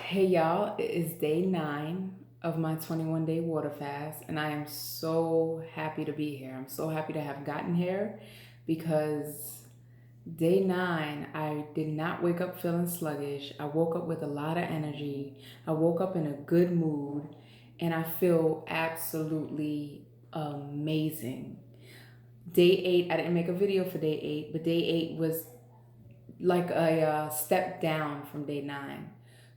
Hey y'all, it is day 9 of my 21-day water fast, and I am so happy to be here. I'm so happy to have gotten here because day 9, I did not wake up feeling sluggish. I woke up with a lot of energy. I woke up in a good mood, and I feel absolutely amazing. Day 8, I didn't make a video for day 8, but day 8 was like a step down from day 9.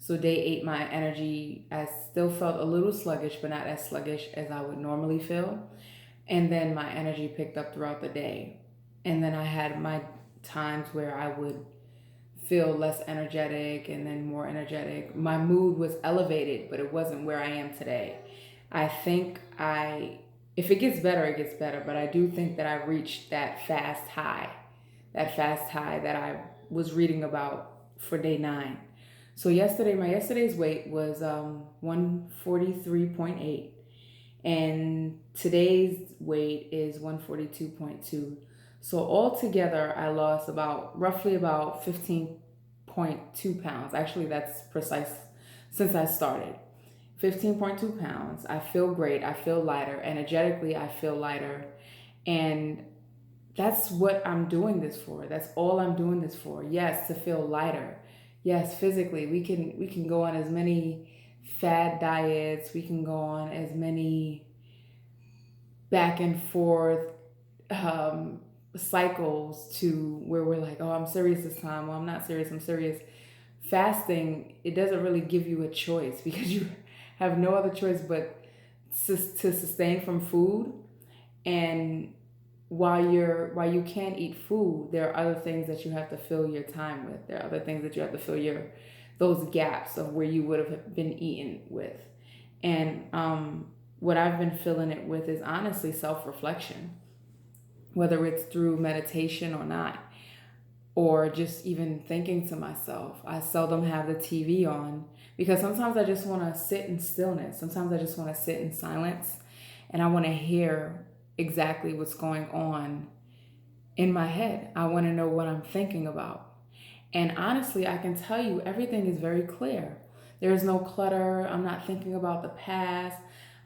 So day 8, my energy, I still felt a little sluggish, but not as sluggish as I would normally feel. And then my energy picked up throughout the day. And then I had my times where I would feel less energetic and then more energetic. My mood was elevated, but it wasn't where I am today. I think if it gets better, it gets better, but I do think that I reached that fast high that I was reading about for day 9. So yesterday's weight was 143.8, and today's weight is 142.2. So altogether, I lost roughly about 15.2 pounds. Actually, that's precise since I started. 15.2 pounds. I feel great. I feel lighter. Energetically, I feel lighter. And that's what I'm doing this for. That's all I'm doing this for. Yes, to feel lighter. Yes, physically, we can go on as many fad diets. We can go on as many back and forth um, cycles to where we're like, oh, I'm serious this time. Well, I'm not serious. I'm serious. Fasting, it doesn't really give you a choice because you have no other choice but to sustain from food. And while you can't eat food, there are other things that you have to fill your time with. There are other things that you have to fill your those gaps of where you would have been eaten with. And what I've been filling it with is honestly self-reflection, whether it's through meditation or not, or just even thinking to myself. I seldom have the TV on because sometimes I just want to sit in stillness. Sometimes I just want to sit in silence and I want to hear exactly what's going on in my head. I want to know what I'm thinking about. And honestly, I can tell you everything is very clear. There is no clutter. I'm not thinking about the past.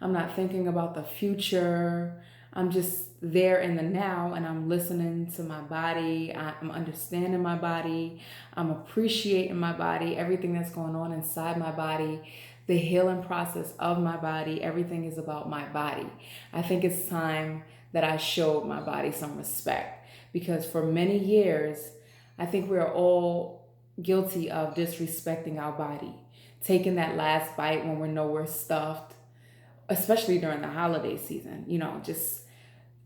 I'm not thinking about the future. I'm just there in the now and I'm listening to my body. I'm understanding my body. I'm appreciating my body, everything that's going on inside my body, the healing process of my body. Everything is about my body. I think it's time that I showed my body some respect because for many years, I think we're all guilty of disrespecting our body, taking that last bite when we know we're stuffed, especially during the holiday season, just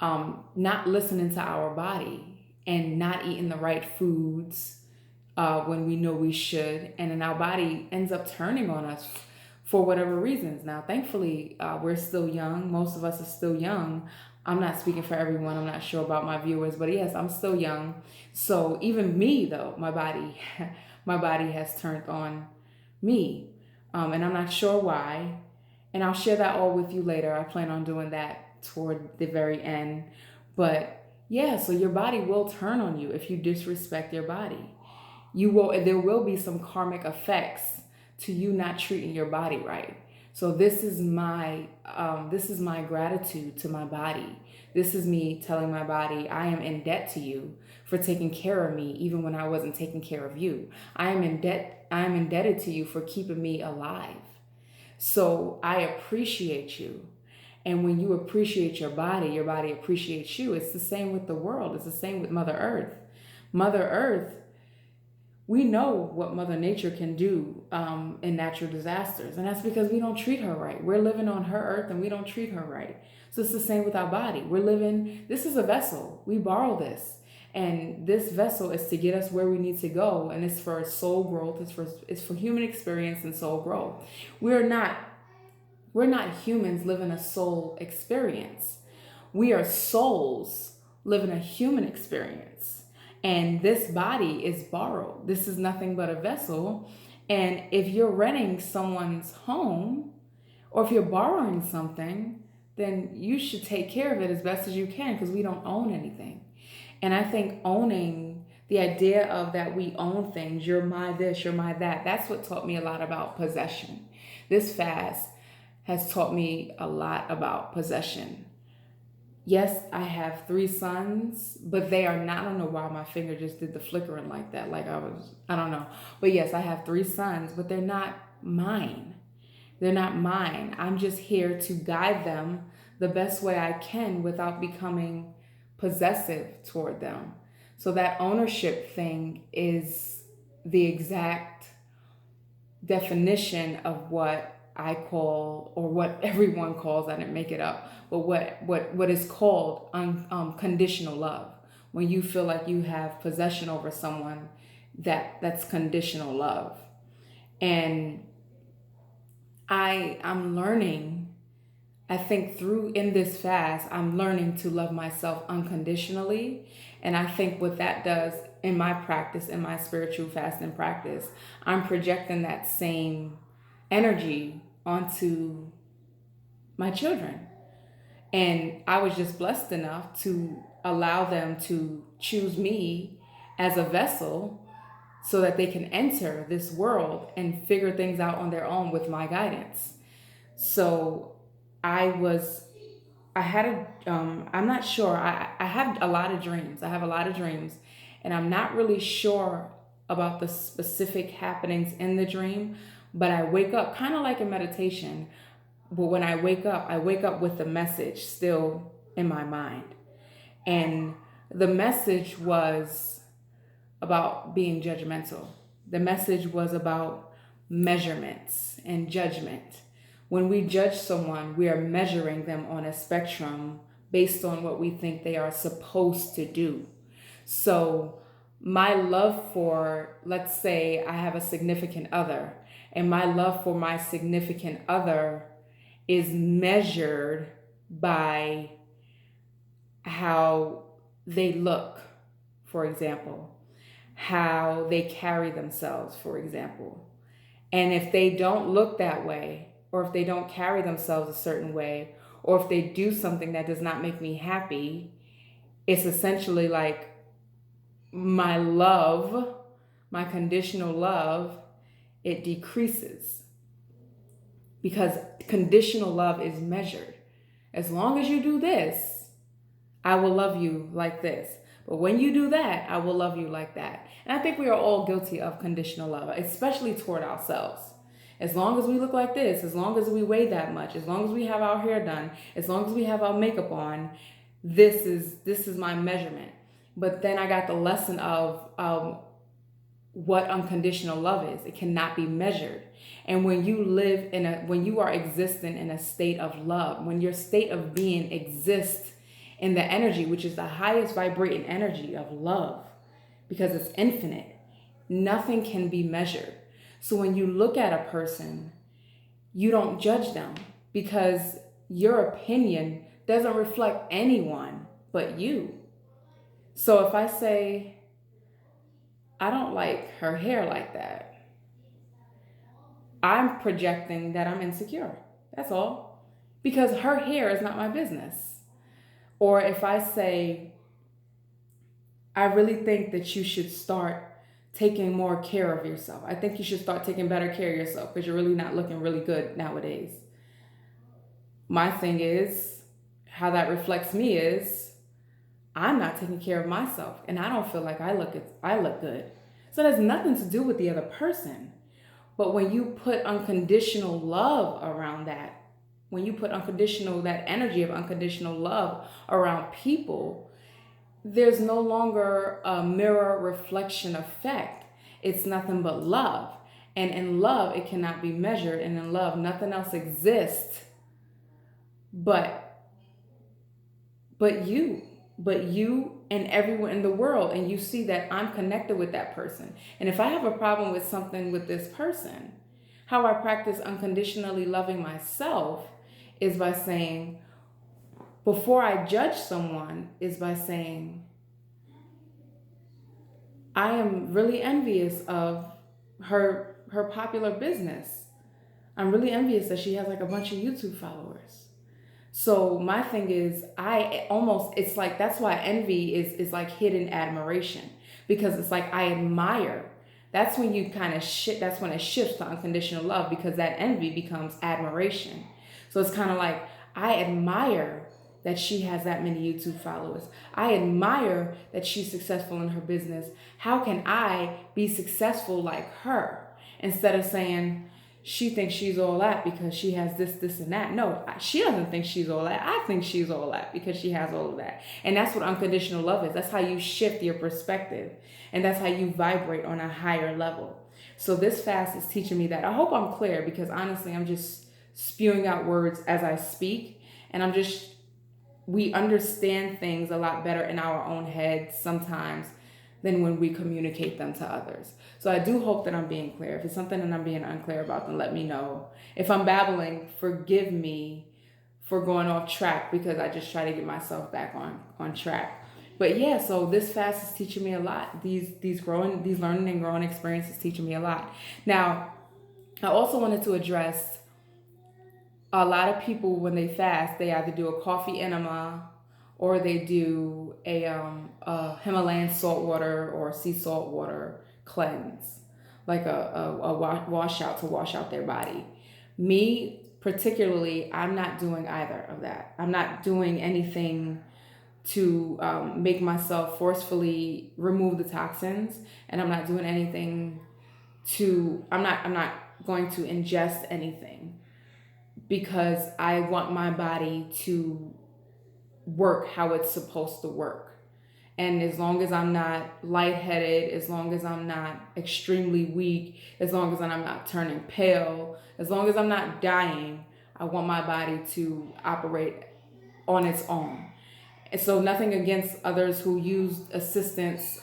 not listening to our body and not eating the right foods when we know we should. And then our body ends up turning on us for whatever reasons. Now, thankfully, we're still young. Most of us are still young. I'm not speaking for everyone. I'm not sure about my viewers, but yes, I'm still young. So even me, though, my body, my body has turned on me, and I'm not sure why. And I'll share that all with you later. I plan on doing that toward the very end. But yeah, so your body will turn on you if you disrespect your body. There will be some karmic effects to you not treating your body right. So this is my gratitude to my body. This is me telling my body I am in debt to you for taking care of me even when I wasn't taking care of you. I am indebted to you for keeping me alive. So I appreciate you. And when you appreciate your body appreciates you. It's the same with the world. It's the same with Mother Earth. Mother Earth, we know what Mother Nature can do in natural disasters. And that's because we don't treat her right. We're living on her earth and we don't treat her right. So it's the same with our body. This is a vessel. We borrow this. And this vessel is to get us where we need to go. And it's for soul growth. It's for human experience and soul growth. We're not humans living a soul experience. We are souls living a human experience. And this body is borrowed. This is nothing but a vessel. And if you're renting someone's home or if you're borrowing something, then you should take care of it as best as you can because we don't own anything. And I think owning The idea of that we own things, you're my this, you're my that, that's what taught me a lot about possession. This fast has taught me a lot about possession. Yes, I have three sons, but they are not. I don't know why my finger just did the flickering like that. I don't know. But yes, I have three sons, but they're not mine. They're not mine. I'm just here to guide them the best way I can without becoming possessive toward them. So that ownership thing is the exact definition of what I call, or what everyone calls, I didn't make it up, but what is called conditional love. When you feel like you have possession over someone, that's conditional love. And I'm learning, I think through in this fast, I'm learning to love myself unconditionally. And I think what that does in my practice, in my spiritual fasting practice, I'm projecting that same energy onto my children. And I was just blessed enough to allow them to choose me as a vessel so that they can enter this world and figure things out on their own with my guidance. So I was, I had I'm not sure. I have a lot of dreams. I have a lot of dreams, and I'm not really sure about the specific happenings in the dream, but I wake up kind of like a meditation. But when I wake up with the message still in my mind. And the message was about being judgmental. The message was about measurements and judgment. When we judge someone, we are measuring them on a spectrum based on what we think they are supposed to do. So, my love for, let's say I have a significant other, and my love for my significant other is measured by how they look, for example, how they carry themselves, for example. And if they don't look that way, or if they don't carry themselves a certain way, or if they do something that does not make me happy, it's essentially like my love, my conditional love, it decreases. Because conditional love is measured. As long as you do this, I will love you like this. But when you do that, I will love you like that. And I think we are all guilty of conditional love, especially toward ourselves. As long as we look like this, as long as we weigh that much, as long as we have our hair done, as long as we have our makeup on, this is my measurement. But then I got the lesson of what unconditional love is. It cannot be measured. And when you are existing in a state of love, when your state of being exists in the energy, which is the highest vibrating energy of love, because it's infinite, nothing can be measured. So when you look at a person, you don't judge them, because your opinion doesn't reflect anyone but you. So if I say, I don't like her hair like that, I'm projecting that I'm insecure. That's all. Because her hair is not my business. Or if I say, I really think that you should start taking more care of yourself. I think you should start taking better care of yourself because you're really not looking really good nowadays. My thing is, how that reflects me is, I'm not taking care of myself and I don't feel like I look good. So it has nothing to do with the other person. But when you put unconditional love around that, when you put that energy of unconditional love around people, there's no longer a mirror reflection effect. It's nothing but love. And in love, it cannot be measured. And in love, nothing else exists but you. But you and everyone in the world. And you see that I'm connected with that person. And if I have a problem with something with this person, how I practice unconditionally loving myself is by saying, before I judge someone, is by saying, I am really envious of her popular business. I'm really envious that she has like a bunch of YouTube followers. So my thing is, it's like, that's why envy is like hidden admiration. because it's like I admire. That's when you kind of that's when it shifts to unconditional love, because that envy becomes admiration. So it's kind of like, I admire that she has that many YouTube followers. I admire that she's successful in her business. How can I be successful like her? Instead of saying she thinks she's all that because she has this, and that. No, she doesn't think she's all that. I think she's all that because she has all of that. And that's what unconditional love is. That's how you shift your perspective. And that's how you vibrate on a higher level. So this fast is teaching me that. I hope I'm clear, because honestly, I'm just spewing out words as I speak. And we understand things a lot better in our own heads sometimes than when we communicate them to others. So I do hope that I'm being clear. If it's something that I'm being unclear about, then let me know. If I'm babbling, forgive me for going off track, because I just try to get myself back on track. But yeah, so this fast is teaching me a lot. These learning and growing experiences teaching me a lot. Now, I also wanted to address, a lot of people when they fast, they either do a coffee enema, or they do a Himalayan salt water or sea salt water cleanse, like a washout to wash out their body. Me particularly, I'm not doing either of that. I'm not doing anything to make myself forcefully remove the toxins, and I'm not doing anything I'm not going to ingest anything, because I want my body to work how it's supposed to work. And as long as I'm not lightheaded, as long as I'm not extremely weak, as long as I'm not turning pale, as long as I'm not dying, I want my body to operate on its own. And so nothing against others who use assistance,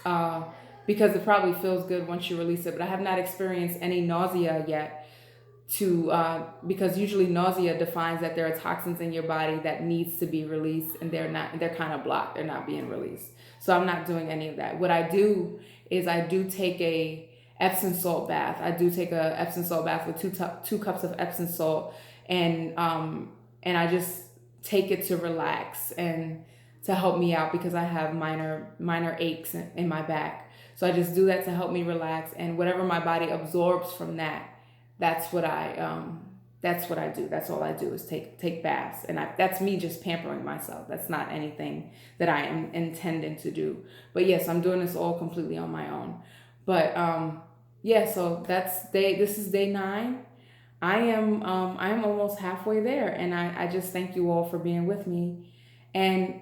because it probably feels good once you release it. But I have not experienced any nausea yet, because usually nausea defines that there are toxins in your body that needs to be released, and they're kind of blocked, they're not being released. So I'm not doing any of that. What I do is I do take a Epsom salt bath. I do take a Epsom salt bath with two cups of Epsom salt, and I just take it to relax and to help me out, because I have minor aches in my back. So I just do that to help me relax, and whatever my body absorbs from that, that's what I do. That's all I do, is take baths, and that's me just pampering myself. That's not anything that I am intending to do. But yes, I'm doing this all completely on my own. But yeah, so this is day 9. I am almost halfway there, and I just thank you all for being with me, and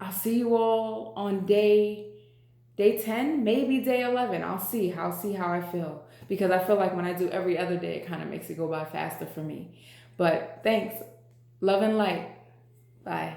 I'll see you all on day 10, maybe day 11. I'll see how I feel, because I feel like when I do every other day, it kind of makes it go by faster for me. But thanks. Love and light. Bye.